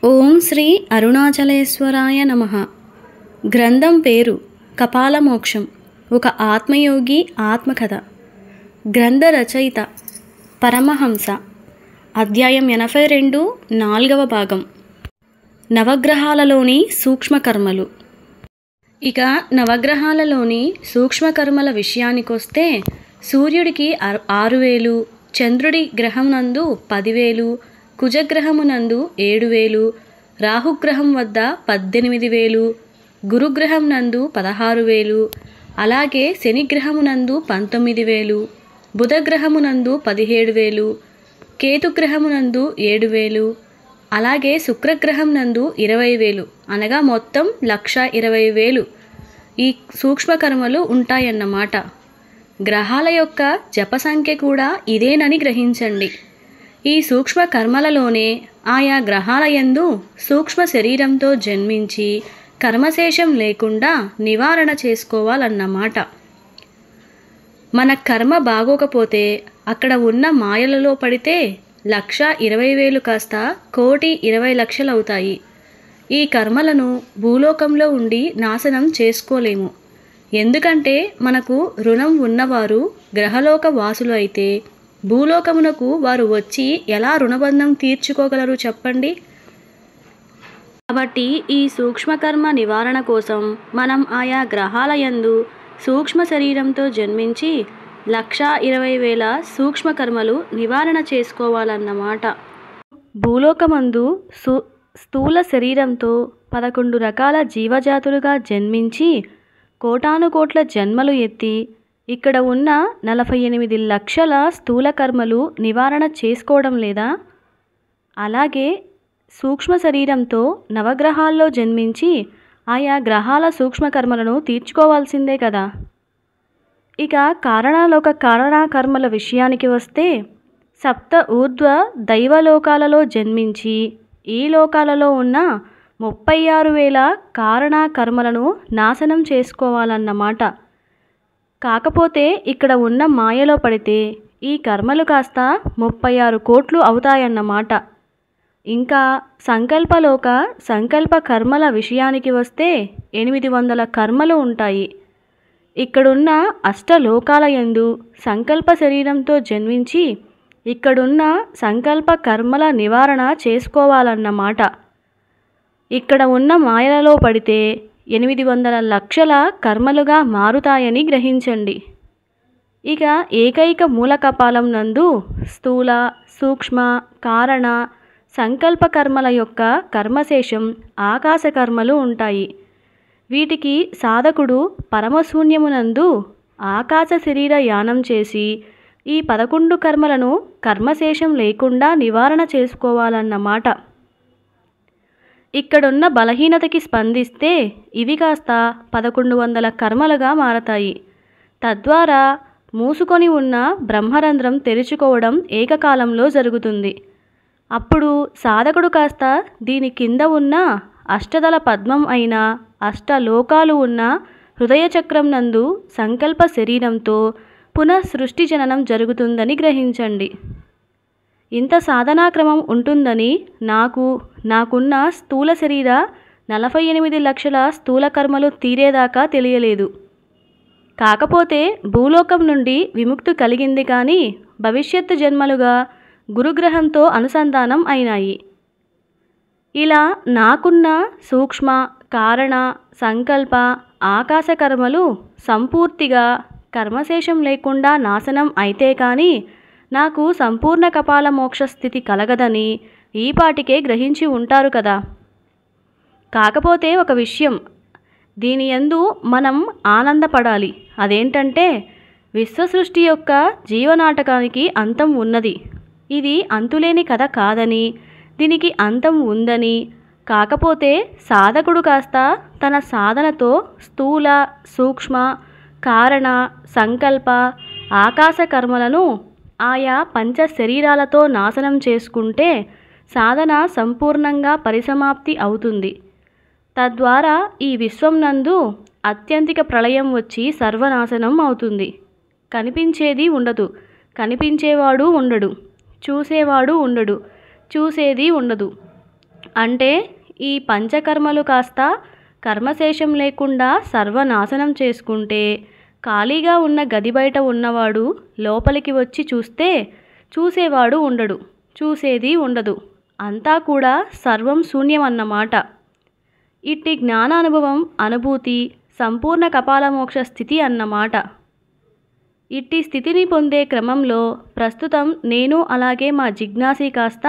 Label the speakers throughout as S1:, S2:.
S1: ఓం శ్రీ అరుణాచలేశ్వరాయ నమః. గ్రంథం పేరు కపాలమోక్షం. ఒక ఆత్మయోగి ఆత్మకథ. గ్రంథ రచయిత పరమహంస. అధ్యాయం 82, 4వ భాగం. నవగ్రహాలలోని సూక్ష్మకర్మలు. ఇక నవగ్రహాలలోని సూక్ష్మకర్మల విషయానికొస్తే సూర్యుడికి 6,000, చంద్రుడి గ్రహం నందు 10,000, కుజగ్రహమునందు 7,000, రాహుగ్రహం వద్ద 18,000, గురుగ్రహం నందు 16,000, అలాగే శనిగ్రహమునందు 19,000, బుధగ్రహమునందు 17,000, కేతుగ్రహమునందు 7,000, అలాగే శుక్రగ్రహం నందు 20,000, అనగా మొత్తం 1,20,000 ఈ సూక్ష్మకర్మలు ఉంటాయన్నమాట. గ్రహాల యొక్క జప సంఖ్య కూడా ఇదేనని గ్రహించండి. ఈ సూక్ష్మ కర్మలలోనే ఆయా గ్రహాల యందు సూక్ష్మ శరీరంతో జన్మించి కర్మశేషం లేకుండా నివారణ చేసుకోవాలన్నమాట. మన కర్మ బాగోకపోతే అక్కడ ఉన్న మాయలలో పడితే 1,20,000 కాస్త 1,20,00,000 అవుతాయి. ఈ కర్మలను భూలోకంలో ఉండి నాశనం చేసుకోలేము. ఎందుకంటే మనకు రుణం ఉన్నవారు గ్రహలోక వాసులు అయితే భూలోకమునకు వారు వచ్చి ఎలా రుణబంధం తీర్చుకోగలరు చెప్పండి. కాబట్టి ఈ సూక్ష్మకర్మ నివారణ కోసం మనం ఆయా గ్రహాల యందు సూక్ష్మ శరీరంతో జన్మించి 1,20,000 సూక్ష్మకర్మలు నివారణ చేసుకోవాలన్నమాట. భూలోకమందు స్థూల శరీరంతో 11 రకాల జీవజాతులుగా జన్మించి కోటానుకోట్ల జన్మలు ఎత్తి ఇక్కడ ఉన్న 48 లక్షల స్థూల కర్మలు నివారణ చేసుకోవడం లేదా? అలాగే సూక్ష్మ శరీరంతో నవగ్రహాల్లో జన్మించి ఆయా గ్రహాల సూక్ష్మకర్మలను తీర్చుకోవాల్సిందే కదా. ఇక కారణలోక కారణకర్మల విషయానికి వస్తే 7 ఊర్ధ్వ దైవలోకాలలో జన్మించి ఈ లోకాలలో ఉన్న 36,000 కారణ కర్మలను నాశనం చేసుకోవాలన్నమాట. కాకపోతే ఇక్కడ ఉన్న మాయలో పడితే ఈ కర్మలు కాస్త 36 కోట్లు అవుతాయన్నమాట. ఇంకా సంకల్పలోక సంకల్ప కర్మల విషయానికి వస్తే 800 కర్మలు ఉంటాయి. ఇక్కడున్న అష్టలోకాల యందు సంకల్ప శరీరంతో జన్మించి ఇక్కడున్న సంకల్ప కర్మల నివారణ చేసుకోవాలన్నమాట. ఇక్కడ ఉన్న మాయలలో పడితే 800 లక్షల కర్మలుగా మారుతాయని గ్రహించండి. ఇక ఏకైక మూల కపాలం నందు స్థూల, సూక్ష్మ, కారణ, సంకల్ప కర్మల యొక్క కర్మశేషం ఆకాశ కర్మలు ఉంటాయి. వీటికి సాధకుడు పరమశూన్యమునందు ఆకాశ శరీర యానం చేసి ఈ 11 కర్మలను కర్మశేషం లేకుండా నివారణ చేసుకోవాలన్నమాట. ఇక్కడున్న బలహీనతకి స్పందిస్తే ఇవి కాస్త 1,100 కర్మలుగా మారతాయి. తద్వారా మూసుకొని ఉన్న బ్రహ్మరంధ్రం తెరుచుకోవడం ఏకకాలంలో జరుగుతుంది. అప్పుడు సాధకుడు కాస్త దీని కింద ఉన్న అష్టదళ పద్మం అయిన అష్టలోకాలు ఉన్న హృదయ చక్రం నందు సంకల్ప శరీరంతో పునః సృష్టి జననం జరుగుతుందని గ్రహించండి. ఇంత సాధనాక్రమం ఉంటుందని నాకున్న స్థూల శరీర 48 లక్షల స్థూల కర్మలు తీరేదాకా తెలియలేదు. కాకపోతే భూలోకం నుండి విముక్తి కలిగింది కానీ భవిష్యత్తు జన్మలుగా గురుగ్రహంతో అనుసంధానం అయినాయి. ఇలా నాకున్న సూక్ష్మ, కారణ, సంకల్ప, ఆకాశ కర్మలు సంపూర్తిగా కర్మశేషం లేకుండా నాశనం అయితే కానీ నాకు సంపూర్ణ కపాల మోక్ష స్థితి కలగదని ఈపాటికే గ్రహించి ఉంటారు కదా. కాకపోతే ఒక విషయం, దీని యందు మనం ఆనందపడాలి. అదేంటంటే విశ్వసృష్టి యొక్క జీవనాటకానికి అంతం ఉన్నది. ఇది అంతులేని కథ కాదని, దీనికి అంతం ఉందని. కాకపోతే సాధకుడు కాస్త తన సాధనతో స్థూల, సూక్ష్మ, కారణ, సంకల్ప, ఆకాశ కర్మలను ఆయా పంచ శరీరాలతో నాశనం చేసుకుంటే సాధన సంపూర్ణంగా పరిసమాప్తి అవుతుంది. తద్వారా ఈ విశ్వం నందు అత్యంతిక ప్రళయం వచ్చి సర్వనాశనం అవుతుంది. కనిపించేది ఉండదు, కనిపించేవాడు ఉండడు, చూసేవాడు ఉండడు, చూసేది ఉండదు. అంటే ఈ పంచకర్మలు కాస్త కర్మశేషం లేకుండా సర్వనాశనం చేసుకుంటే ఖాళీగా ఉన్న గది బయట ఉన్నవాడు లోపలికి వచ్చి చూస్తే చూసేవాడు ఉండడు, చూసేది ఉండదు, అంతా కూడా సర్వం శూన్యమన్నమాట. ఇట్టి జ్ఞానానుభవం అనుభూతి సంపూర్ణ కపాలమోక్ష స్థితి అన్నమాట. ఇట్టి స్థితిని పొందే క్రమంలో ప్రస్తుతం నేను అలాగే మా జిజ్ఞాసి కాస్త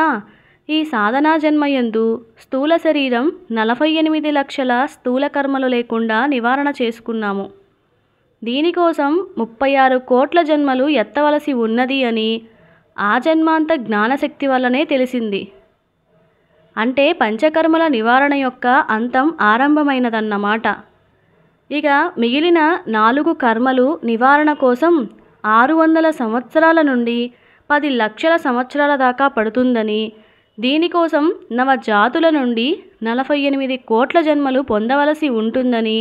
S1: ఈ సాధనా జన్మయందు స్థూల శరీరం 48 లక్షల స్థూల కర్మలు లేకుండా నివారణ చేసుకున్నాము. దీనికోసం 36 కోట్ల జన్మలు ఎత్తవలసి ఉన్నది అని ఆ జన్మాంత జ్ఞానశక్తి వల్లనే తెలిసింది. అంటే పంచకర్మల నివారణ యొక్క అంతం ఆరంభమైనదన్నమాట. ఇక మిగిలిన 4 కర్మలు నివారణ కోసం 600 సంవత్సరాల నుండి 10 లక్షల సంవత్సరాల దాకా పడుతుందని, దీనికోసం నవజాతుల నుండి 48 కోట్ల జన్మలు పొందవలసి ఉంటుందని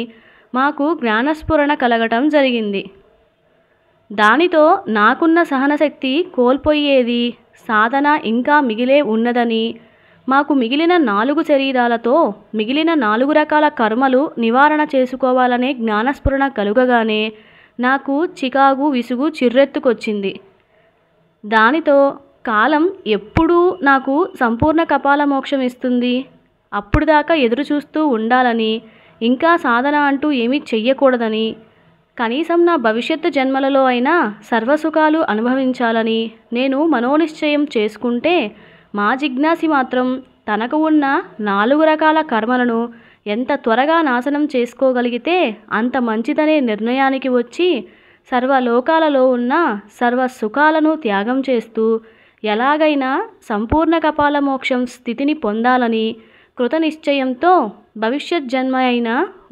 S1: మాకు జ్ఞానస్ఫురణ కలగటం జరిగింది. దానితో నాకున్న సహనశక్తి కోల్పోయేది, సాధన ఇంకా మిగిలే ఉన్నదని, మాకు మిగిలిన 4 శరీరాలతో మిగిలిన 4 రకాల కర్మలు నివారణ చేసుకోవాలనే జ్ఞానస్ఫురణ కలుగగానే నాకు చికాకు విసుగు చిర్రెత్తుకొచ్చింది. దానితో కాలం ఎప్పుడూ నాకు సంపూర్ణ కపాల మోక్షం ఇస్తుంది, అప్పుడు దాకా ఎదురు చూస్తూ ఉండాలని, ఇంకా సాధన అంటూ ఏమీ చెయ్యకూడదని, కనీసం నా భవిష్యత్తు జన్మలలో అయినా సర్వసుఖాలు అనుభవించాలని నేను మనోనిశ్చయం చేసుకుంటే, మా జిజ్ఞాసి మాత్రం తనకు ఉన్న 4 రకాల కర్మలను ఎంత త్వరగా నాశనం చేసుకోగలిగితే అంత మంచిదనే నిర్ణయానికి వచ్చి సర్వలోకాలలో ఉన్న సర్వ సుఖాలను త్యాగం చేస్తూ ఎలాగైనా సంపూర్ణ కపాల మోక్షం స్థితిని పొందాలని కృతనిశ్చయంతో భవిష్యత్ జన్మ అయిన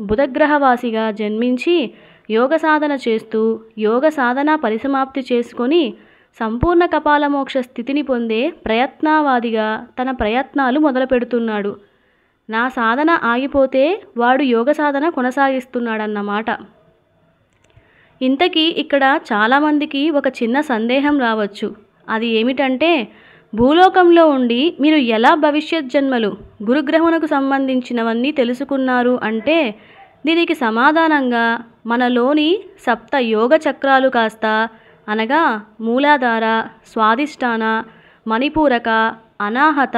S1: బుధగ్రహవాసిగా జన్మించి యోగ సాధన చేస్తూ యోగ సాధన పరిసమాప్తి చేసుకొని సంపూర్ణ కపాల మోక్ష స్థితిని పొందే ప్రయత్నవాదిగా తన ప్రయత్నాలు మొదలుపెడుతున్నాడు. నా సాధన ఆగిపోతే వాడు యోగ సాధన కొనసాగిస్తున్నాడన్నమాట. ఇంతకీ ఇక్కడ చాలామందికి ఒక చిన్న సందేహం రావచ్చు. అది ఏమిటంటే, భూలోకంలో ఉండి మీరు ఎలా భవిష్యత్ జన్మలు గురుగ్రహమునకు సంబంధించినవన్నీ తెలుసుకున్నారు అంటే, దీనికి సమాధానంగా మనలోని సప్త యోగ చక్రాలు కాస్త అనగా మూలాధార, స్వాదిష్టాన, మణిపూరక, అనాహత,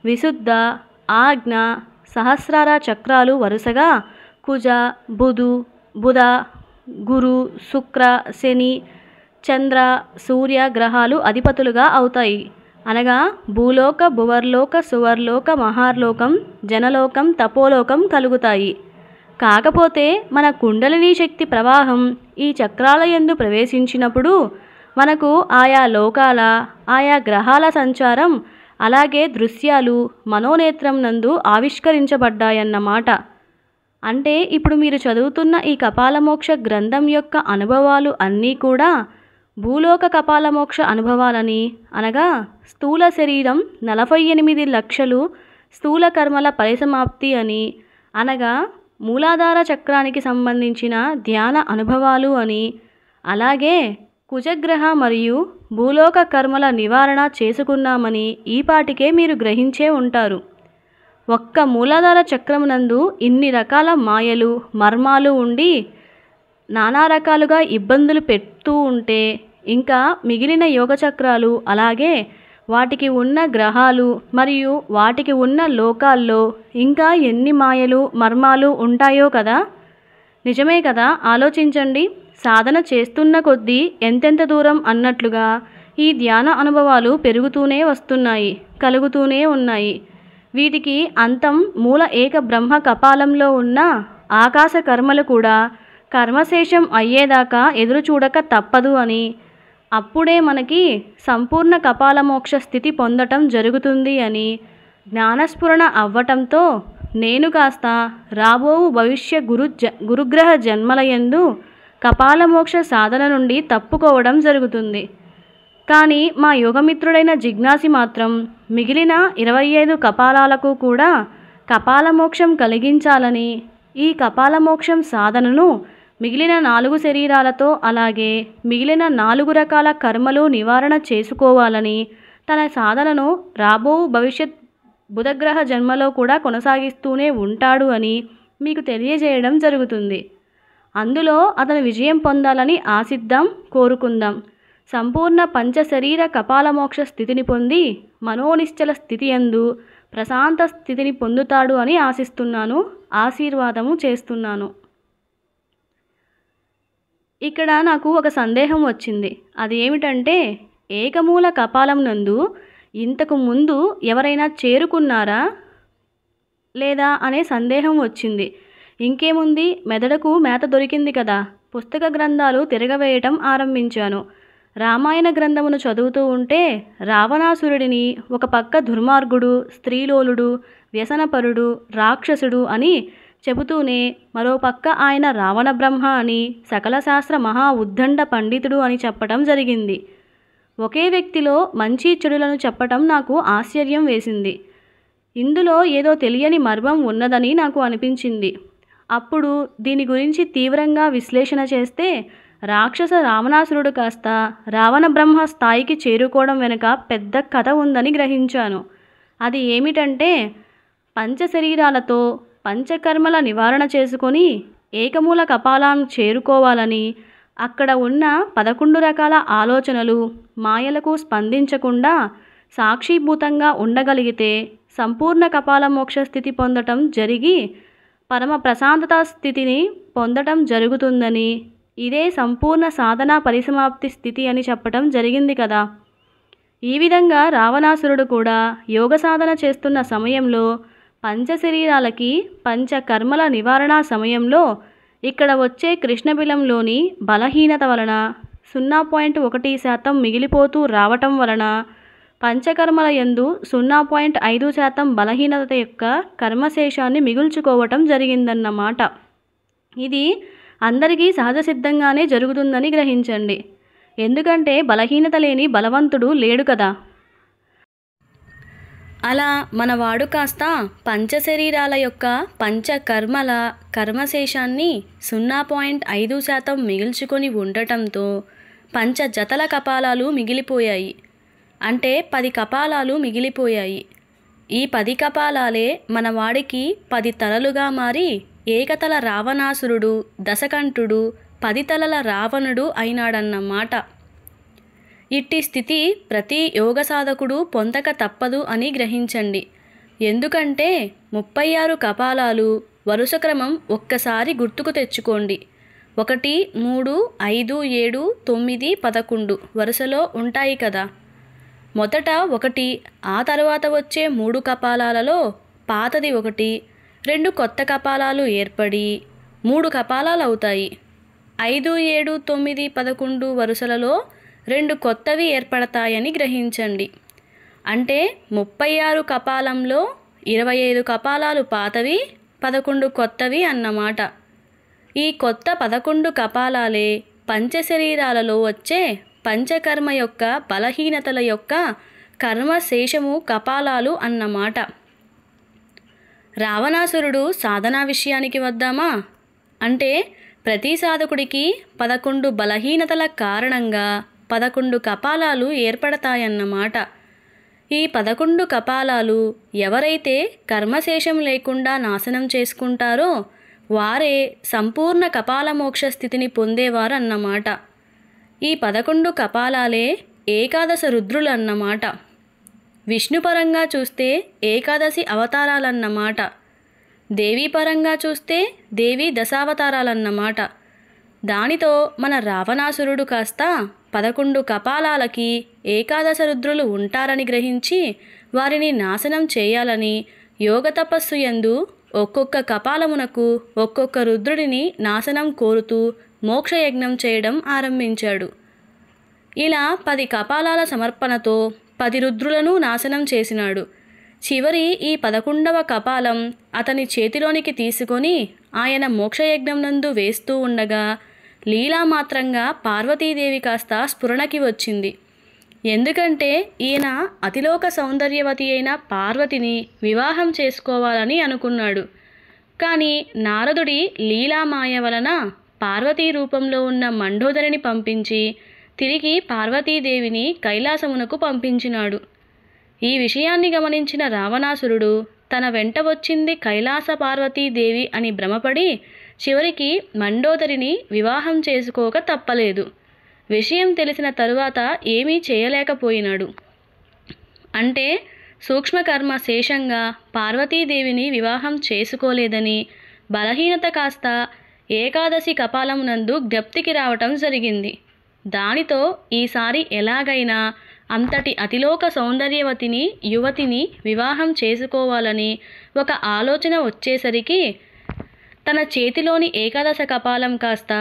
S1: విశుద్ధ, ఆజ్ఞ, సహస్రార చక్రాలు వరుసగా కుజ, బుధ, గురు, శుక్ర, శని, చంద్ర, సూర్య గ్రహాలు అధిపతులుగా అవుతాయి. అనగా భూలోక, భువర్లోక, సువర్లోక, మహార్లోకం, జనలోకం, తపోలోకం కలుగుతాయి. కాకపోతే మన కుండలినీ శక్తి ప్రవాహం ఈ చక్రాల యందు ప్రవేశించినప్పుడు మనకు ఆయా లోకాల, ఆయా గ్రహాల సంచారం, అలాగే దృశ్యాలు మనోనేత్రం నందు ఆవిష్కరించబడ్డాయన్నమాట. అంటే ఇప్పుడు మీరు చదువుతున్న ఈ కపాలమోక్ష గ్రంథం యొక్క అనుభవాలు అన్నీ కూడా భూలోక కపాలమోక్ష అనుభవాలని, అనగా స్థూల శరీరం 48 లక్షలు స్థూల కర్మల పరిసమాప్తి అని, అనగా మూలాధార చక్రానికి సంబంధించిన ధ్యాన అనుభవాలు అని, అలాగే కుజగ్రహ మరియు భూలోక కర్మల నివారణ చేసుకున్నామని ఈపాటికే మీరు గ్రహించే ఉంటారు. ఒక్క మూలాధార చక్రమునందు ఇన్ని రకాల మాయలు, మర్మాలు ఉండి నానా రకాలుగా ఇబ్బందులు పెడుతూ ఉంటే, ఇంకా మిగిలిన యోగ చక్రాలు అలాగే వాటికి ఉన్న గ్రహాలు మరియు వాటికి ఉన్న లోకాల్లో ఇంకా ఎన్ని మాయలు, మర్మాలు ఉంటాయో కదా. నిజమే కదా, ఆలోచించండి. సాధన చేస్తున్న కొద్దీ ఎంతెంత దూరం అన్నట్లుగా ఈ ధ్యాన అనుభవాలు పెరుగుతూనే వస్తున్నాయి, కలుగుతూనే ఉన్నాయి. వీటికి అంతం మూల ఏక బ్రహ్మ కపాలంలో ఉన్న ఆకాశ కర్మలు కూడా కర్మశేషం అయ్యేదాకా ఎదురు చూడక తప్పదు అని, అప్పుడే మనకి సంపూర్ణ కపాలమోక్ష స్థితి పొందటం జరుగుతుంది అని జ్ఞానస్ఫురణ అవ్వటంతో నేను కాస్త రాబోవు భవిష్య గురుగ్రహ జన్మలయందు కపాలమోక్ష సాధన నుండి తప్పుకోవడం జరుగుతుంది. కానీ మా యోగమిత్రుడైన జిజ్ఞాసి మాత్రం మిగిలిన 25 కపాలాలకు కూడా కపాలమోక్షం కలిగించాలని, ఈ కపాలమోక్షం సాధనను మిగిలిన 4 శరీరాలతో అలాగే మిగిలిన 4 రకాల కర్మలు నివారణ చేసుకోవాలని, తన సాధనను రాబో భవిష్యత్ బుధగ్రహ జన్మలో కూడా కొనసాగిస్తూనే ఉంటాడు అని మీకు తెలియజేయడం జరుగుతుంది. అందులో అతను విజయం పొందాలని ఆశిద్దాం, కోరుకుందాం. సంపూర్ణ పంచశరీర కపాలమోక్ష స్థితిని పొంది మనోనిశ్చల స్థితి యందు ప్రశాంత స్థితిని పొందుతాడు అని ఆశిస్తున్నాను, ఆశీర్వాదము చేస్తున్నాను. ఇక్కడ నాకు ఒక సందేహం వచ్చింది. అది ఏమిటంటే, ఏకమూల కపాలం నందు ఇంతకు ముందు ఎవరైనా చేరుకున్నారా లేదా అనే సందేహం వచ్చింది. ఇంకేముంది, మెదడుకు మేత దొరికింది కదా. పుస్తక గ్రంథాలు తిరగవేయటం ఆరంభించాను. రామాయణ గ్రంథమును చదువుతూ ఉంటే రావణాసురుడిని ఒక పక్క దుర్మార్గుడు, స్త్రీలోలుడు, వ్యసనపరుడు, రాక్షసుడు అని చెబుతూనే మరోపక్క ఆయన రావణ బ్రహ్మ అని, సకల శాస్త్ర మహా ఉద్దండ పండితుడు అని చెప్పటం జరిగింది. ఒకే వ్యక్తిలో మంచి చెడులను చెప్పటం నాకు ఆశ్చర్యం వేసింది. ఇందులో ఏదో తెలియని మర్మం ఉన్నదని నాకు అనిపించింది. అప్పుడు దీని గురించి తీవ్రంగా విశ్లేషణ చేస్తే రాక్షస రావణాసురుడు కాస్త రావణ బ్రహ్మ స్థాయికి చేరుకోవడం వెనుక పెద్ద కథ ఉందని గ్రహించాను. అది ఏమిటంటే, పంచశరీరాలతో పంచకర్మల నివారణ చేసుకొని ఏకమూల కపాలాన్ని చేరుకోవాలని, అక్కడ ఉన్న 11 రకాల ఆలోచనలు, మాయలకు స్పందించకుండా సాక్షిభూతంగా ఉండగలిగితే సంపూర్ణ కపాల మోక్ష స్థితి పొందటం జరిగి పరమ ప్రశాంతత స్థితిని పొందటం జరుగుతుందని, ఇదే సంపూర్ణ సాధనా పరిసమాప్తి స్థితి అని చెప్పటం జరిగింది కదా. ఈ విధంగా రావణాసురుడు కూడా యోగ సాధన చేస్తున్న సమయంలో పంచశరీరాలకి పంచకర్మల నివారణ సమయంలో ఇక్కడ వచ్చే కృష్ణబిలంలోని బలహీనత వలన 0.1% మిగిలిపోతూ రావటం వలన పంచకర్మల యందు 0.5% బలహీనత యొక్క కర్మశేషాన్ని మిగుల్చుకోవటం జరిగిందన్నమాట. ఇది అందరికీ సహజ సిద్ధంగానే జరుగుతుందని గ్రహించండి. ఎందుకంటే బలహీనత లేని బలవంతుడు లేడు కదా. అలా మనవాడు కాస్త పంచశరీరాల యొక్క పంచకర్మల కర్మశేషాన్ని 0.5% మిగిల్చుకొని ఉండటంతో పంచజతల కపాలాలు మిగిలిపోయాయి. అంటే 10 కపాలాలు మిగిలిపోయాయి. ఈ 10 కపాలాలే మనవాడికి 10 తలలుగా మారి ఏకతల రావణాసురుడు, దశకంఠుడు, 10 తలల రావణుడు అయినాడన్నమాట. ఇట్టి స్థితి ప్రతి యోగ సాధకుడు పొందక తప్పదు అని గ్రహించండి. ఎందుకంటే 36 కపాలాలు వరుస క్రమం ఒక్కసారి గుర్తుకు తెచ్చుకోండి. 1, 3, 5, 7, 9, 11 వరుసలో ఉంటాయి కదా. మొదట 1, ఆ తర్వాత వచ్చే 3 కపాలాలలో పాతది 1, 2 కొత్త కపాలాలు ఏర్పడి 3 కపాలాలు అవుతాయి. 5, 7, 9, 11 వరుసలలో 2 కొత్తవి ఏర్పడతాయని గ్రహించండి. అంటే 36 కపాలంలో 25 కపాలాలు పాతవి, 11 కొత్తవి అన్నమాట. ఈ కొత్త 11 కపాలాలే పంచశరీరాలలో వచ్చే పంచకర్మ యొక్క బలహీనతల యొక్క కర్మశేషము కపాలాలు అన్నమాట. రావణాసురుడు సాధనా విషయానికి వద్దామా? అంటే ప్రతి సాధకుడికి 11 బలహీనతల కారణంగా 11 కపాలాలు ఏర్పడతాయన్నమాట. ఈ 11 కపాలాలు ఎవరైతే కర్మశేషం లేకుండా నాశనం చేసుకుంటారో వారే సంపూర్ణ కపాలమోక్ష స్థితిని పొందేవారన్నమాట. ఈ 11 కపాలాలే ఏకాదశ రుద్రులు అన్నమాట. విష్ణుపరంగా చూస్తే ఏకాదశి అవతారాలన్నమాట. దేవీపరంగా చూస్తే దేవీ దశావతారాలన్నమాట. దానితో మన రావణాసురుడు కాస్త 11 కపాలాలకి ఏకాదశ రుద్రులు ఉంటారని గ్రహించి వారిని నాశనం చేయాలని యోగ తపస్సు యందు ఒక్కొక్క కపాలమునకు ఒక్కొక్క రుద్రుడిని నాశనం కోరుతూ మోక్షయజ్ఞం చేయడం ఆరంభించాడు. ఇలా 10 కపాలాల సమర్పణతో 10 రుద్రులను నాశనం చేసినాడు. చివరి ఈ 11వ కపాలం అతని చేతిలోనికి తీసుకొని ఆయన మోక్షయజ్ఞం నందు వేస్తూ ఉండగా లీలామాత్రంగా పార్వతీదేవి కాస్త స్ఫురణకి వచ్చింది. ఎందుకంటే ఈయన అతిలోక సౌందర్యవతి అయిన పార్వతిని వివాహం చేసుకోవాలని అనుకున్నాడు. కానీ నారదుడి లీలామాయ వలన పార్వతీ రూపంలో ఉన్న మండోదరిని పంపించి తిరిగి పార్వతీదేవిని కైలాసమునకు పంపించినాడు. ఈ విషయాన్ని గమనించిన రావణాసురుడు తన వెంట వచ్చింది కైలాస పార్వతీదేవి అని భ్రమపడి చివరికి మండోదరిని వివాహం చేసుకోక తప్పలేదు. విషయం తెలిసిన తరువాత ఏమీ చేయలేకపోయినాడు. అంటే సూక్ష్మకర్మ శేషంగా పార్వతీదేవిని వివాహం చేసుకోలేదని బలహీనత కాస్త ఏకాదశి కపాలమునందు జ్ఞప్తికి రావటం జరిగింది. దానితో ఈసారి ఎలాగైనా అంతటి అతిలోక సౌందర్యవతిని యువతిని వివాహం చేసుకోవాలని ఒక ఆలోచన వచ్చేసరికి తన చేతిలోని ఏకాదశ కపాలం కాస్త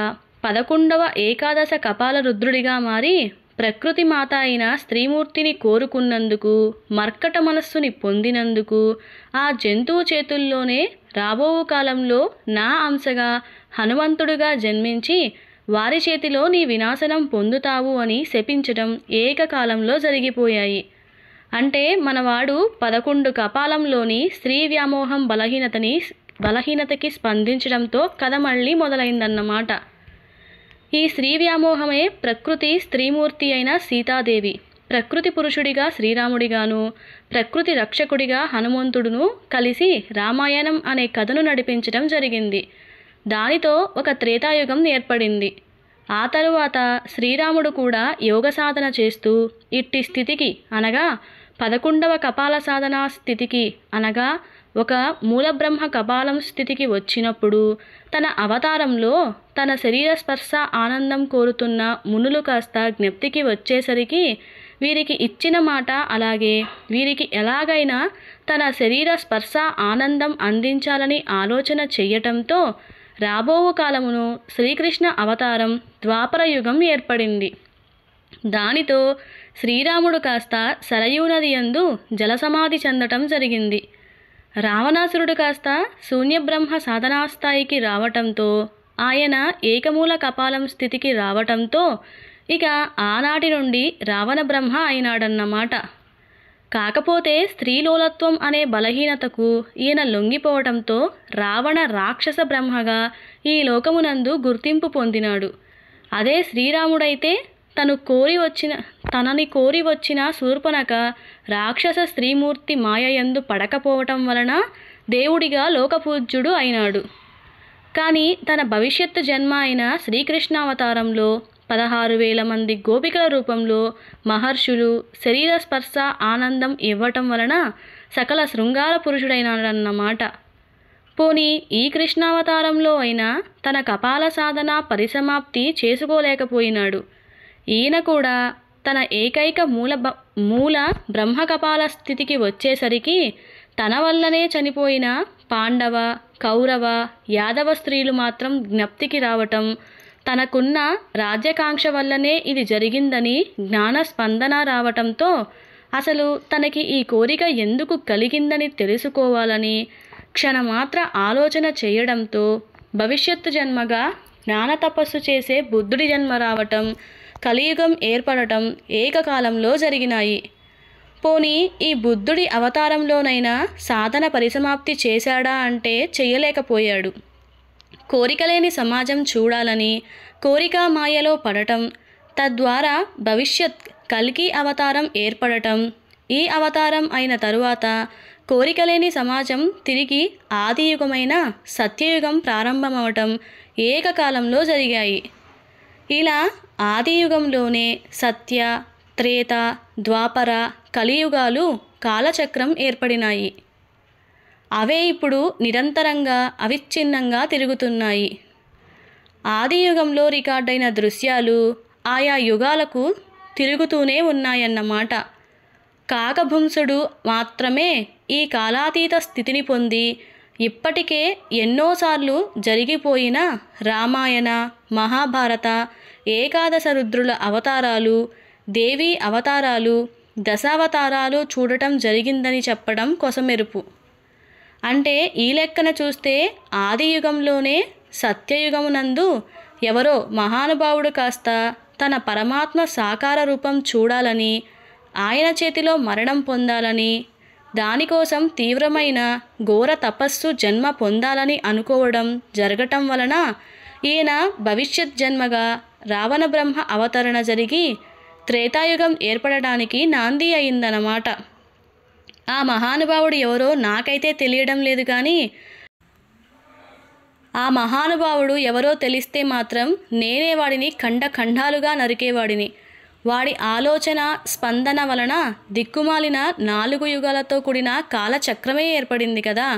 S1: 11వ ఏకాదశ కపాల రుద్రుడిగా మారి ప్రకృతి మాత అయిన స్త్రీమూర్తిని కోరుకున్నందుకు, మర్కట మనస్సుని పొందినందుకు ఆ జంతువు చేతుల్లోనే రాబోవు కాలంలో నా అంశగా హనుమంతుడుగా జన్మించి వారి చేతిలో నీ వినాశనం పొందుతావు అని శపించటం ఏకకాలంలో జరిగిపోయాయి. అంటే మనవాడు 11 కపాలంలోని స్త్రీ వ్యామోహం బలహీనతకి స్పందించడంతో కథ మళ్ళీ మొదలైందన్నమాట. ఈ స్త్రీ వ్యామోహమే ప్రకృతి స్త్రీమూర్తి అయిన సీతాదేవి, ప్రకృతి పురుషుడిగా శ్రీరాముడిగాను, ప్రకృతి రక్షకుడిగా హనుమంతుడును కలిసి రామాయణం అనే కథను నడిపించడం జరిగింది. దానితో ఒక త్రేతాయుగం ఏర్పడింది. ఆ తరువాత శ్రీరాముడు కూడా యోగ సాధన చేస్తూ ఇట్టి స్థితికి అనగా 11వ కపాల సాధనా స్థితికి అనగా ఒక మూలబ్రహ్మ కపాలం స్థితికి వచ్చినప్పుడు తన అవతారంలో తన శరీర స్పర్శ ఆనందం కోరుతున్న మునులు కాస్త జ్ఞప్తికి వచ్చేసరికి వీరికి ఇచ్చిన మాట అలాగే వీరికి ఎలాగైనా తన శరీర స్పర్శ ఆనందం అందించాలని ఆలోచన చెయ్యటంతో రాబోవు కాలమును శ్రీకృష్ణ అవతారం ద్వాపర యుగం ఏర్పడింది. దానితో శ్రీరాముడు కాస్త సరయూ నది యందు జలసమాధి చెందటం జరిగింది. రావణాసురుడు కాస్త శూన్యబ్రహ్మ సాధనాస్థాయికి రావటంతో ఆయన ఏకమూల కపాలం స్థితికి రావటంతో ఇక ఆనాటి నుండి రావణ బ్రహ్మ అయినాడన్నమాట. కాకపోతే స్త్రీలోలత్వం అనే బలహీనతకు ఈయన లొంగిపోవటంతో రావణ రాక్షస బ్రహ్మగా ఈ లోకమునందు గుర్తింపు పొందినాడు. అదే శ్రీరాముడైతే తనని కోరి వచ్చిన శూర్పణఖ రాక్షస స్త్రీమూర్తి మాయయందు పడకపోవటం వలన దేవుడిగా లోకపూజ్యుడు అయినాడు. కానీ తన భవిష్యత్తు జన్మ అయిన శ్రీకృష్ణావతారంలో 16,000 మంది గోపికల రూపంలో మహర్షులు శరీర స్పర్శ ఆనందం ఇవ్వటం వలన సకల శృంగార పురుషుడైనాడన్నమాట. పోనీ ఈ కృష్ణావతారంలో అయినా తన కపాల సాధన పరిసమాప్తి చేసుకోలేకపోయినాడు. ఈయన కూడా తన ఏకైక మూల బ్రహ్మకపాల స్థితికి వచ్చేసరికి తన వల్లనే చనిపోయిన పాండవ, కౌరవ, యాదవ స్త్రీలు మాత్రం జ్ఞప్తికి రావటం, తనకున్న రాజ్యకాంక్ష వల్లనే ఇది జరిగిందని జ్ఞాన స్పందన రావటంతో అసలు తనకి ఈ కోరిక ఎందుకు కలిగిందని తెలుసుకోవాలని క్షణమాత్ర ఆలోచన చేయడంతో భవిష్యత్తు జన్మగా జ్ఞాన తపస్సు చేసే బుద్ధుడి జన్మ రావటం, కలియుగం ఏర్పడటం ఏకకాలంలో జరిగినాయి. పోనీ ఈ బుద్ధుడి అవతారంలోనైనా సాధన పరిసమాప్తి చేశాడా అంటే చెయ్యలేకపోయాడు. కోరికలేని సమాజం చూడాలని కోరికా మాయలో పడటం, తద్వారా భవిష్యత్ కల్కి అవతారం ఏర్పడటం, ఈ అవతారం అయిన తరువాత కోరికలేని సమాజం తిరిగి ఆదియుగమైన సత్యయుగం ప్రారంభమవటం ఏకకాలంలో జరిగాయి. ఇలా ఆదియుగంలోనే సత్య, త్రేత, ద్వాపర, కలియుగాలు కాలచక్రం ఏర్పడినాయి. అవే ఇప్పుడు నిరంతరంగా అవిచ్ఛిన్నంగా తిరుగుతున్నాయి. ఆదియుగంలో రికార్డైన దృశ్యాలు ఆయా యుగాలకు తిరుగుతూనే ఉన్నాయన్నమాట. కాకభుంసుడు మాత్రమే ఈ కాలాతీత స్థితిని పొంది ఇప్పటికే ఎన్నోసార్లు జరిగిపోయిన రామాయణ, మహాభారత, ఏకాదశ రుద్రుల అవతారాలు, దేవీ అవతారాలు, దశావతారాలు చూడటం జరిగిందని చెప్పడం కొసమెరుపు. అంటే ఈ లెక్కన చూస్తే ఆదియుగంలోనే సత్యయుగమునందు ఎవరో మహానుభావుడు కాస్త తన పరమాత్మ సాకార రూపం చూడాలని, ఆయన చేతిలో మరణం పొందాలని, దానికోసం తీవ్రమైన ఘోర తపస్సు జన్మ పొందాలని అనుకోవడం జరగటం వలన ఈయన భవిష్యత్ జన్మగా రావణ బ్రహ్మ అవతరణ జరిగి త్రేతాయుగం ఏర్పడడానికి నాంది అయిందన్నమాట. ఆ మహానుభావుడు ఎవరో నాకైతే తెలియడం లేదు, కానీ ఆ మహానుభావుడు ఎవరో తెలిస్తే మాత్రం నేనే వాడిని ఖండాలుగా నరికేవాడిని. వాడి ఆలోచన స్పందన వలన దిక్కుమాలిన 4 యుగాలతో కూడిన కాలచక్రమే ఏర్పడింది కదా.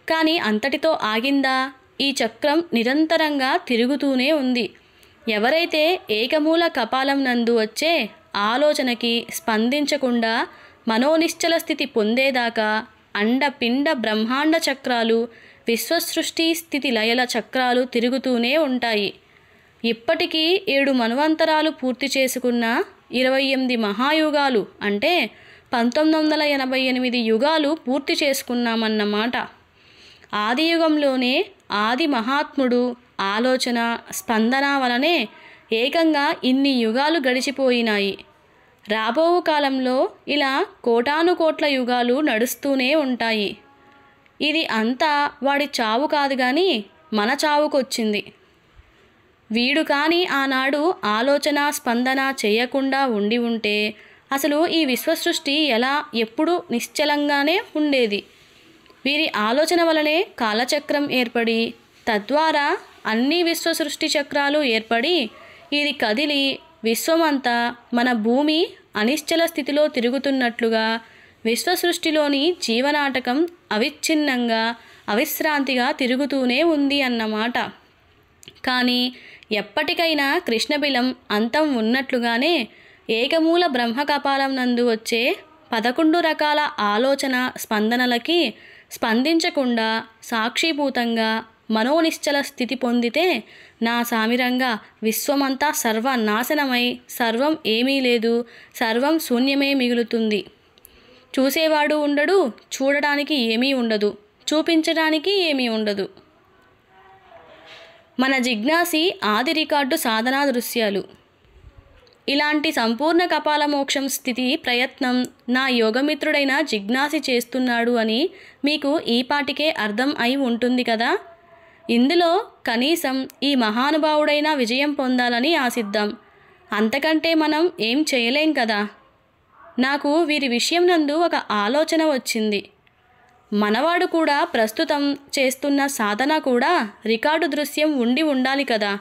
S1: కానీ అంతటితో ఆగిందా? ఈ చక్రం నిరంతరంగా తిరుగుతూనే ఉంది. ఎవరైతే ఏకమూల కపాలం నందు వచ్చే ఆలోచనకి స్పందించకుండా మనోనిశ్చల స్థితి పొందేదాకా అండపిండ బ్రహ్మాండ చక్రాలు, విశ్వసృష్టి స్థితి లయల చక్రాలు తిరుగుతూనే ఉంటాయి. ఇప్పటికీ 7 మన్వంతరాలు పూర్తి చేసుకున్న 28 మహాయుగాలు అంటే 1988 యుగాలు పూర్తి చేసుకున్నామన్నమాట. ఆదియుగంలోనే ఆది మహాత్ముడు ఆలోచన స్పందన వలనే ఏకంగా ఇన్ని యుగాలు గడిచిపోయినాయి. రాబో కాలంలో ఇలా కోటానుకోట్ల యుగాలు నడుస్తూనే ఉంటాయి. ఇది అంతా వాడి చావు కాదు కానీ మన చావుకొచ్చింది. వీడు కానీ ఆనాడు ఆలోచన స్పందన చేయకుండా ఉండి ఉంటే అసలు ఈ విశ్వసృష్టి ఎలా ఎప్పుడు నిశ్చలంగానే ఉండేది. వీరి ఆలోచన వలనే కాలచక్రం ఏర్పడి తద్వారా అన్ని విశ్వసృష్టి చక్రాలు ఏర్పడి ఇది కదిలి విశ్వమంతా మన భూమి అనిశ్చల స్థితిలో తిరుగుతున్నట్లుగా విశ్వసృష్టిలోని జీవనాటకం అవిచ్ఛిన్నంగా అవిశ్రాంతిగా తిరుగుతూనే ఉంది అన్నమాట. కానీ ఎప్పటికైనా కృష్ణబిలం అంతం ఉన్నట్లుగానే ఏకమూల బ్రహ్మకపాలం నందు వచ్చే 11 రకాల ఆలోచన స్పందనలకి స్పందించకుండా సాక్షిభూతంగా మనోనిశ్చల స్థితి పొందితే నా సామిరంగా విశ్వమంతా సర్వనాశనమై సర్వం ఏమీ లేదు, సర్వం శూన్యమే మిగులుతుంది. చూసేవాడు ఉండడు, చూడడానికి ఏమీ ఉండదు, చూపించడానికి ఏమీ ఉండదు. మన జిజ్ఞాసి ఆది రికార్డు సాధనా దృశ్యాలు. ఇలాంటి సంపూర్ణ కపాల మోక్షం స్థితి ప్రయత్నం నా యోగమిత్రుడైన జిజ్ఞాసి చేస్తున్నాడు అని మీకు ఈపాటికే అర్థం అయి ఉంటుంది కదా. ఇందులో కనీసం ఈ మహానుభావుడైన విజయం పొందాలని ఆశిద్దాం. అంతకంటే మనం ఏం చేయలేం కదా. నాకు వీరి విషయం నందు ఒక ఆలోచన వచ్చింది. మనవాడు కూడా ప్రస్తుతం చేస్తున్న సాధన కూడా రికార్డు దృశ్యం ఉండి ఉండాలి కదా.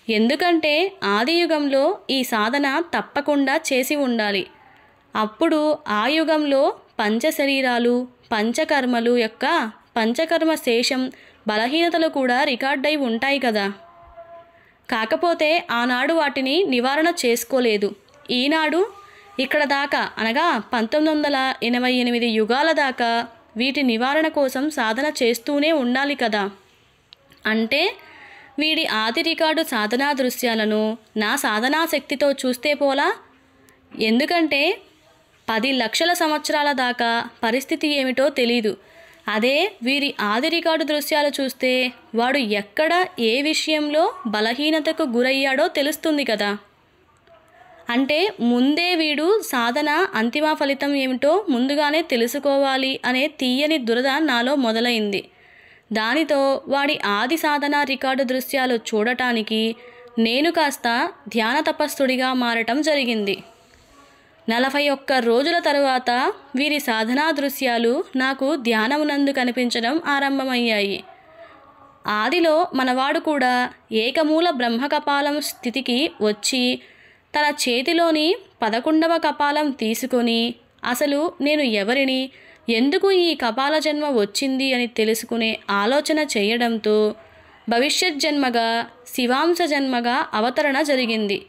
S1: ఎందుకంటే ఆదియుగంలో ఈ సాధన తప్పకుండా చేసి ఉండాలి. అప్పుడు ఆ యుగంలో పంచశరీరాలు పంచకర్మలు యొక్క పంచకర్మ శేషం బలహీనతలు కూడా రికార్డై ఉంటాయి కదా. కాకపోతే ఆనాడు వాటిని నివారణ చేసుకోలేదు. ఈనాడు ఇక్కడ దాకా అనగా 1988 యుగాల దాకా వీటి నివారణ కోసం సాధన చేస్తూనే ఉండాలి కదా. అంటే వీడి ఆది రికార్డు సాధనా దృశ్యాలను నా సాధనా శక్తితో చూస్తే పోలా. ఎందుకంటే 10 లక్షల సంవత్సరాల దాకా పరిస్థితి ఏమిటో తెలీదు. అదే వీరి ఆది రికార్డు దృశ్యాలు చూస్తే వాడు ఎక్కడ ఏ విషయంలో బలహీనతకు గురయ్యాడో తెలుస్తుంది కదా. అంటే ముందే వీడు సాధన అంతిమ ఫలితం ఏమిటో ముందుగానే తెలుసుకోవాలి అనే తీయని దురద నాలో మొదలైంది. దానితో వాడి ఆది సాధన రికార్డు దృశ్యాలు చూడటానికి నేను కాస్త ధ్యాన తపస్సుడిగా మారటం జరిగింది. 41 రోజుల తరువాత వీరి సాధనా దృశ్యాలు నాకు ధ్యానమునందు కనిపించడం ఆరంభమయ్యాయి. ఆదిలో మనవాడు కూడా ఏకమూల బ్రహ్మకపాలం స్థితికి వచ్చి తన చేతిలోని 11వ కపాలం తీసుకొని అసలు నేను ఎవరిని, ఎందుకు ఈ కపాల జన్మ వచ్చింది అని తెలుసుకునే ఆలోచన చేయడంతో భవిష్యత్ జన్మగా శివాంశ జన్మగా అవతరణ జరిగింది.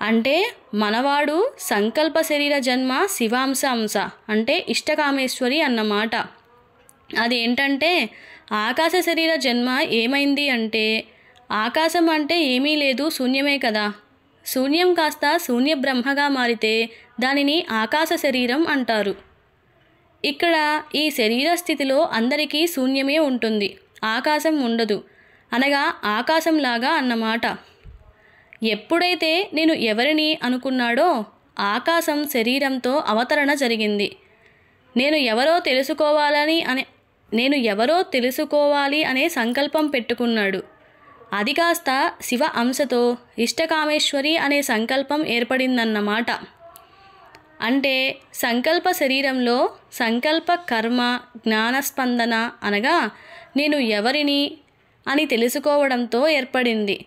S1: అంటే మనవాడు సంకల్ప శరీర జన్మ శివాంశ అంశ అంటే ఇష్టకామేశ్వరి అన్నమాట. అదేంటంటే ఆకాశ శరీర జన్మ ఏమైంది అంటే ఆకాశం అంటే ఏమీ లేదు, శూన్యమే కదా. శూన్యం కాస్త శూన్య బ్రహ్మగా మారితే దానిని ఆకాశ శరీరం అంటారు. ఇక్కడ ఈ శరీర స్థితిలో అందరికీ శూన్యమే ఉంటుంది, ఆకాశం ఉండదు, అనగా ఆకాశంలాగా అన్నమాట. ఎప్పుడైతే నేను ఎవరిని అనుకున్నాడో ఆకాశం శరీరంతో అవతరణ జరిగింది. నేను ఎవరో తెలుసుకోవాలి అనే సంకల్పం పెట్టుకున్నాడు. అది కాస్త శివ అంశతో ఇష్టకామేశ్వరి అనే సంకల్పం ఏర్పడిందన్నమాట. అంటే సంకల్ప శరీరంలో సంకల్ప కర్మ జ్ఞానస్పందన అనగా నేను ఎవరిని అని తెలుసుకోవడంతో ఏర్పడింది.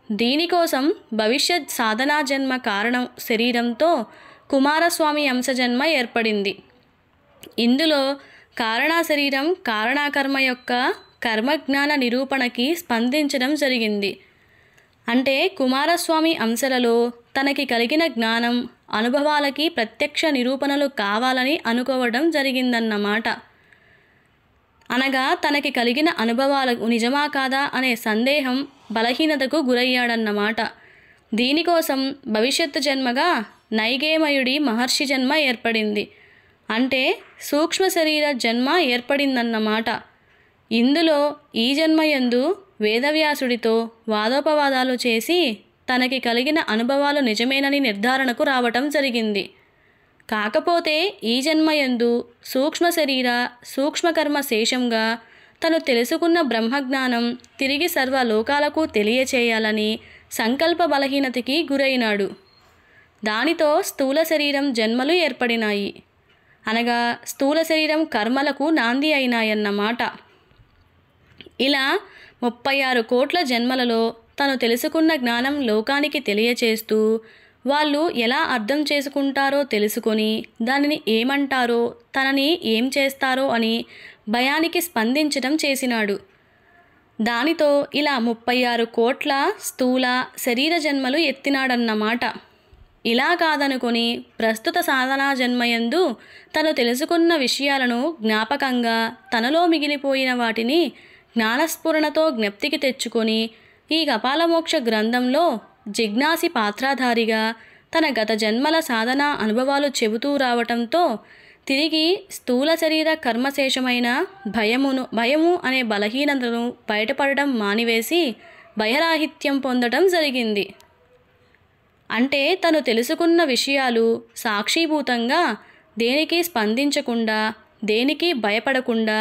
S1: దీనికోసం భవిష్యత్ సాధనా జన్మ కారణం శరీరంతో కుమారస్వామి అంశజన్మ ఏర్పడింది. ఇందులో కారణా శరీరం కారణాకర్మ యొక్క కర్మజ్ఞాన నిరూపణకి స్పందించడం జరిగింది. అంటే కుమారస్వామి అంశలలో తనకి కలిగిన జ్ఞానం అనుభవాలకి ప్రత్యక్ష నిరూపణలు కావాలని అనుకోవడం జరిగిందన్నమాట. అనగా తనకి కలిగిన అనుభవాలకు నిజమా కాదా అనే సందేహం బలహీనతకు గురయ్యాడన్నమాట. దీనికోసం భవిష్యత్తు జన్మగా నైగేమయుడి మహర్షి జన్మ ఏర్పడింది. అంటే సూక్ష్మ శరీర జన్మ ఏర్పడిందన్నమాట. ఇందులో ఈ జన్మయందు వేదవ్యాసుడితో వాదోపవాదాలు చేసి తనకి కలిగిన అనుభవాలు నిజమేనని నిర్ధారణకు రావటం జరిగింది. కాకపోతే ఈ జన్మయందు సూక్ష్మ శరీర సూక్ష్మకర్మ శేషంగా తను తెలుసుకున్న బ్రహ్మజ్ఞానం తిరిగి సర్వలోకాలకు తెలియచేయాలని సంకల్ప బలహీనతకి గురైనాడు. దానితో స్థూల శరీరం జన్మలు ఏర్పడినాయి. అనగా స్థూల శరీరం కర్మలకు నాంది అయినాయన్నమాట. ఇలా 36 కోట్ల జన్మలలో తను తెలుసుకున్న జ్ఞానం లోకానికి తెలియచేస్తూ వాళ్ళు ఎలా అర్థం చేసుకుంటారో తెలుసుకొని దానిని ఏమంటారో తనని ఏం చేస్తారో అని భయానికి స్పందించడం చేసినాడు. దానితో ఇలా 36 కోట్ల స్థూల శరీర జన్మలు ఎత్తినాడన్నమాట. ఇలా కాదనుకొని ప్రస్తుత సాధనా జన్మయందు తను తెలుసుకున్న విషయాలను జ్ఞాపకంగా తనలో మిగిలిపోయిన వాటిని జ్ఞానస్ఫురణతో జ్ఞప్తికి తెచ్చుకొని ఈ కపాలమోక్ష గ్రంథంలో జిజ్ఞాసి పాత్రధారిగా తన గత జన్మల సాధనా అనుభవాలు రావటంతో తిరిగి స్థూల శరీర కర్మశేషమైన భయము అనే బలహీనతను బయటపడడం మానివేసి భయరాహిత్యం పొందడం జరిగింది. అంటే తను తెలుసుకున్న విషయాలు సాక్షిభూతంగా దేనికి స్పందించకుండా, దేనికి భయపడకుండా,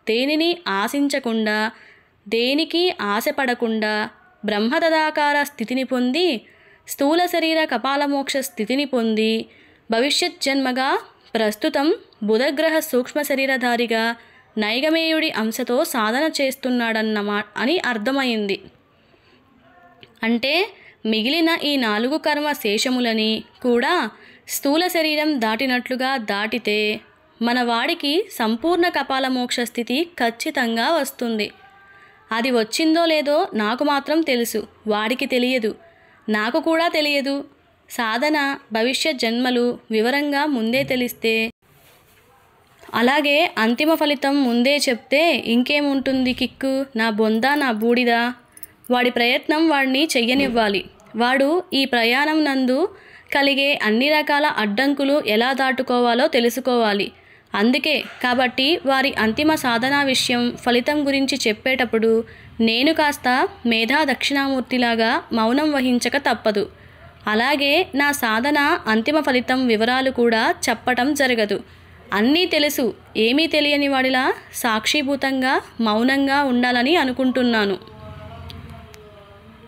S1: దేనిని ఆశించకుండా, దేనికి ఆశపడకుండా బ్రహ్మతదాకార స్థితిని పొంది స్థూల శరీర కపాలమోక్ష స్థితిని పొంది భవిష్యత్ జన్మగా ప్రస్తుతం బుధగ్రహ సూక్ష్మ శరీరధారిగా నైగమేయుడి అంశతో సాధన చేస్తున్నాడన్నమాట అని అర్థమైంది. అంటే మిగిలిన ఈ 4 కర్మ శేషములని కూడా స్థూల శరీరం దాటినట్లుగా దాటితే మన వాడికి సంపూర్ణ కపాలమోక్ష స్థితి ఖచ్చితంగా వస్తుంది. అది వచ్చిందో లేదో నాకు మాత్రం తెలుసు, వాడికి తెలియదు, నాకు కూడా తెలియదు. సాధన భవిష్యత్ జన్మలు వివరంగా ముందే తెలిస్తే, అలాగే అంతిమ ఫలితం ముందే చెప్తే ఇంకేముంటుంది కిక్కు, నా బొంద నా బూడిద. వాడి ప్రయత్నం వాడిని చెయ్యనివ్వాలి. వాడు ఈ ప్రయాణం నందు కలిగే అన్ని రకాల అడ్డంకులు ఎలా దాటుకోవాలో తెలుసుకోవాలి. అందుకే కాబట్టి వారి అంతిమ సాధనా విషయం ఫలితం గురించి చెప్పేటప్పుడు నేను కాస్త మేధా దక్షిణామూర్తిలాగా మౌనం వహించక తప్పదు. అలాగే నా సాధన అంతిమ ఫలితం వివరాలు కూడా చెప్పటం జరగదు. అన్నీ తెలుసు, ఏమీ తెలియని వాడిలా సాక్షిభూతంగా మౌనంగా ఉండాలని అనుకుంటున్నాను.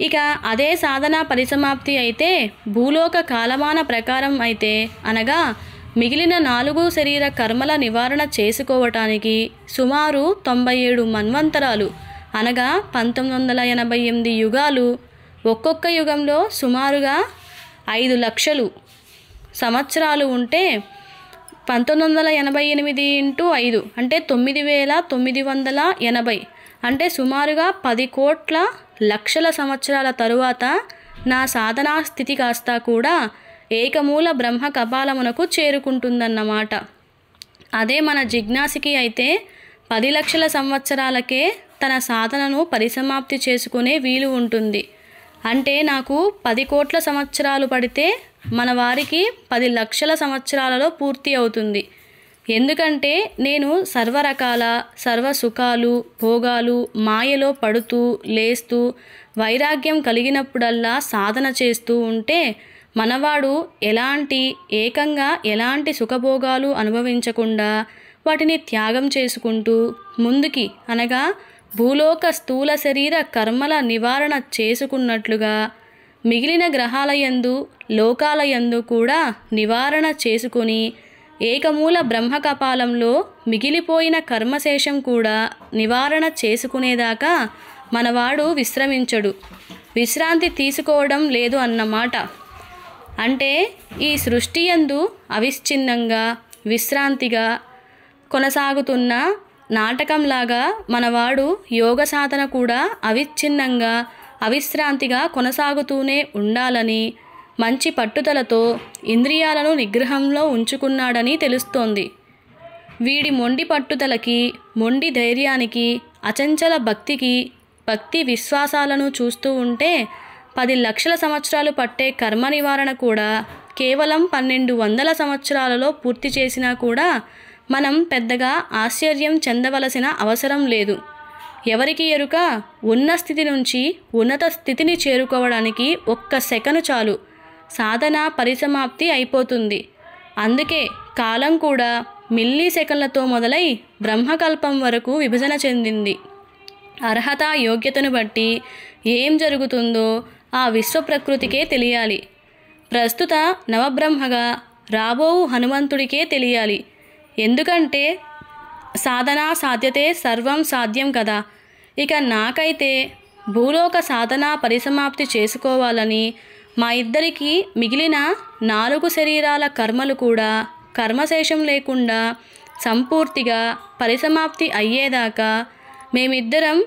S1: ఇక అదే సాధనా పరిసమాప్తి అయితే భూలోక కాలమాన ప్రకారం అయితే, అనగా మిగిలిన 4 శరీర కర్మల నివారణ చేసుకోవటానికి సుమారు 97 మన్వంతరాలు అనగా 1988 యుగాలు, ఒక్కొక్క యుగంలో సుమారుగా 5 లక్షలు సంవత్సరాలు ఉంటే 1988 × 5 అంటే 9980 అంటే సుమారుగా 10 కోట్ల లక్షల సంవత్సరాల తరువాత నా సాధనా స్థితి కాస్తా కూడా ఏకమూల బ్రహ్మ కపాలమునకు చేరుకుంటుందన్నమాట. అదే మన జిజ్ఞాసికి అయితే 10 లక్షల సంవత్సరాలకే తన సాధనను పరిసమాప్తి చేసుకునే వీలు ఉంటుంది. అంటే నాకు 10 కోట్ల సంవత్సరాలు పడితే మన వారికి 10 లక్షల సంవత్సరాలలో పూర్తి అవుతుంది. ఎందుకంటే నేను సర్వరకాల సర్వ సుఖాలు భోగాలు మాయలో పడుతూ లేస్తూ వైరాగ్యం కలిగినప్పుడల్లా సాధన చేస్తూ ఉంటే మనవాడు ఏకంగా ఎలాంటి సుఖభోగాలు అనుభవించకుండా వాటిని త్యాగం చేసుకుంటూ ముందుకి, అనగా భూలోక స్థూల శరీర కర్మల నివారణ చేసుకున్నట్లుగా మిగిలిన గ్రహాలయందు లోకాలయందు కూడా నివారణ చేసుకొని ఏకమూల బ్రహ్మకపాలంలో మిగిలిపోయిన కర్మశేషం కూడా నివారణ చేసుకునేదాకా మనవాడు విశ్రమించడు, విశ్రాంతి తీసుకోవడం లేదు అన్నమాట. అంటే ఈ సృష్టి యందు అవిచ్ఛిన్నంగా విశ్రాంతిగా కొనసాగుతున్న నాటకంలాగా మనవాడు యోగ సాధన కూడా అవిచ్ఛిన్నంగా అవిశ్రాంతిగా కొనసాగుతూనే ఉండాలని మంచి పట్టుదలతో ఇంద్రియాలను నిగ్రహంలో ఉంచుకున్నాడని తెలుస్తోంది. వీడి మొండి పట్టుదలకి, మొండి ధైర్యానికి, అచంచల భక్తికి, భక్తి విశ్వాసాలను చూస్తూ ఉంటే 10 లక్షల సంవత్సరాలు పట్టే కర్మ నివారణ కూడా కేవలం 1200 సంవత్సరాలలో పూర్తి చేసినా కూడా మనం పెద్దగా ఆశ్చర్యం చెందవలసిన అవసరం లేదు. ఎవరికి ఎరుక, ఉన్న స్థితి నుంచి ఉన్నత స్థితిని చేరుకోవడానికి 1 సెకను చాలు, సాధన పరిసమాప్తి అయిపోతుంది. అందుకే కాలం కూడా మిల్లీ సెకన్లతో మొదలై బ్రహ్మకల్పం వరకు విభజన చెందింది. అర్హత యోగ్యతను బట్టి ఏం జరుగుతుందో ఆ విశ్వ ప్రకృతికే తెలియాలి. ప్రస్తుత నవబ్రహ్మగా రాబోవు హనుమంతుడికే తెలియాలి. ఎందుకంటే సాధన సాధ్యతే సర్వం సాధ్యం కదా. ఇక నాకైతే భూలోక సాధన పరిసమాప్తి చేసుకోవాలని, మా ఇద్దరికి మిగిలిన 4 శరీరాల కర్మలు కూడా కర్మశేషం లేకుండా సంపూర్తిగా పరిసమాప్తి అయ్యేదాకా మేమిద్దరం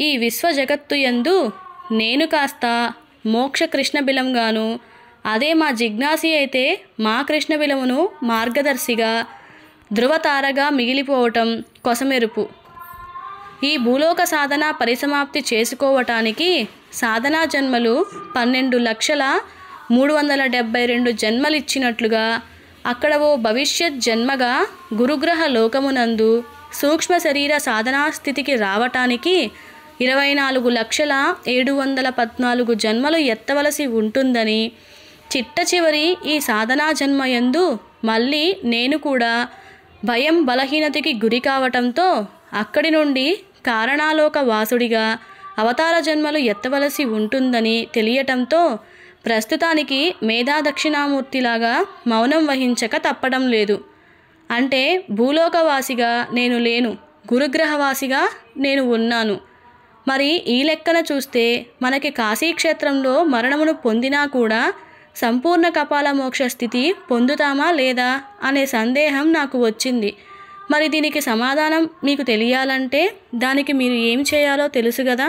S1: ఈ విశ్వ జగత్తు యందు నేను కాస్త మోక్ష కృష్ణబిలంగాను, అదే మా జిజ్ఞాసి అయితే మా కృష్ణబిలమును మార్గదర్శిగా ధృవతారగా మిగిలిపోవటం కొసమెరుపు. ఈ భూలోక సాధన పరిసమాప్తి చేసుకోవటానికి సాధనా జన్మలు 12,372 జన్మలిచ్చినట్లుగా అక్కడ ఓ భవిష్యత్ జన్మగా గురుగ్రహ లోకమునందు సూక్ష్మ శరీర సాధనా స్థితికి రావటానికి 24,714 జన్మలు ఎత్తవలసి ఉంటుందని, చిట్ట చివరి ఈ సాధనా జన్మయందు మళ్ళీ నేను కూడా భయం బలహీనతకి గురి కావటంతో అక్కడి నుండి కారణాలోక వాసుడిగా అవతార జన్మలు ఎత్తవలసి ఉంటుందని తెలియటంతో ప్రస్తుతానికి మేధా దక్షిణామూర్తిలాగా మౌనం వహించక తప్పడం లేదు. అంటే భూలోకవాసిగా నేను లేను, గురుగ్రహవాసిగా నేను ఉన్నాను. మరి ఈ లెక్కన చూస్తే మనకి కాశీక్షేత్రంలో మరణమును పొందినా కూడా సంపూర్ణ కపాల మోక్ష స్థితి పొందుతామా లేదా అనే సందేహం నాకు వచ్చింది. మరి దీనికి సమాధానం మీకు తెలియాలంటే దానికి మీరు ఏం చేయాలో తెలుసు కదా.